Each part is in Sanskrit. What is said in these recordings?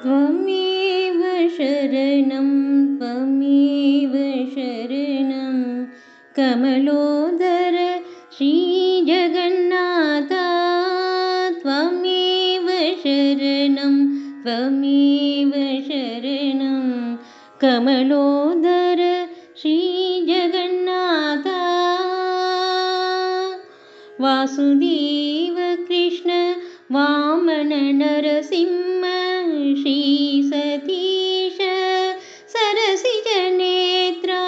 त्वमेव शरणं त्वमेव शरणं कमलोदर श्रीजगन्नाथ त्वमेव शरणं त्वमेव शरणं कमलोदर श्रीजगन्नाथ वासुदेव कृष्ण वामन नरसिंह श्री सतीश सरसिजनेत्रा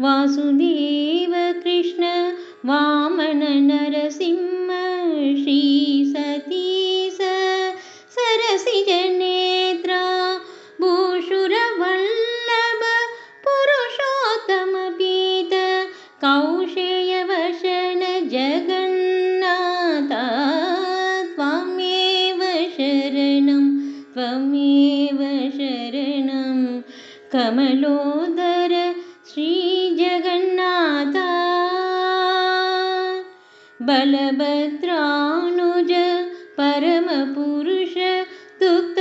वासुदेव कृष्ण वामन नरसिंह श्री सतीश सरसिजनेत्रा भूषुरवल्लभ पुरुषोत्तम पीत कौशेयवशन जगन्नाथ त्वमेव शरणं त्वमेव शरणं कमलोदर श्रीजगन्नाथ बलभद्रानुज परमपुरुष दुग्ध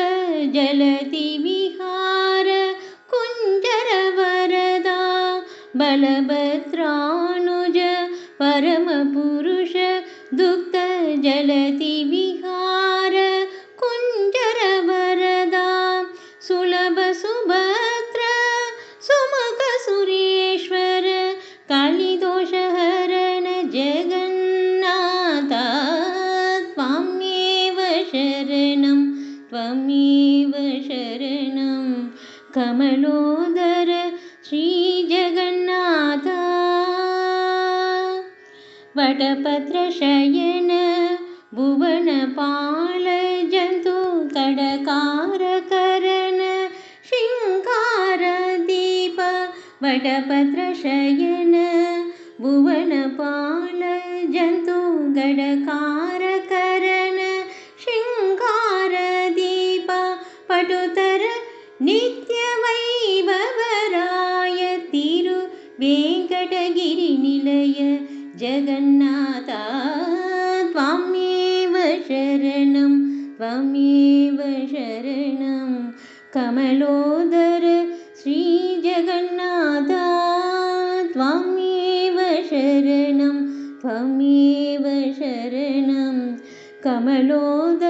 जलति विहार कुञ्जर वरदा बलभद्रानुज परमपुरुष दुग्ध जलति विहार कुञ्जर वरदा सुलभ सुभद्र सुमुख सुरेश्वर कालिदोषहरण जगन्नाथ त्वमेव शरणं त्वमेव शरणं कमलोदर श्रीजगन्नाथ वटपत्रशयन भुवनपाल जन्तु कड़कारकरण शृङ्गारदीप वटपत्रशयन भुवनपाल जन्तु गडकारकरण शृङ्गारदीप पटुतर नित्यवैभवराय तिरु वेङ्कटगिरिनिलय जगन्नाथ त्वमेव शरणं त्वमेव शरणं कमलोदर श्रीजगन्नाथ त्वमेव शरणं त्वमेव शरणं कमलोदर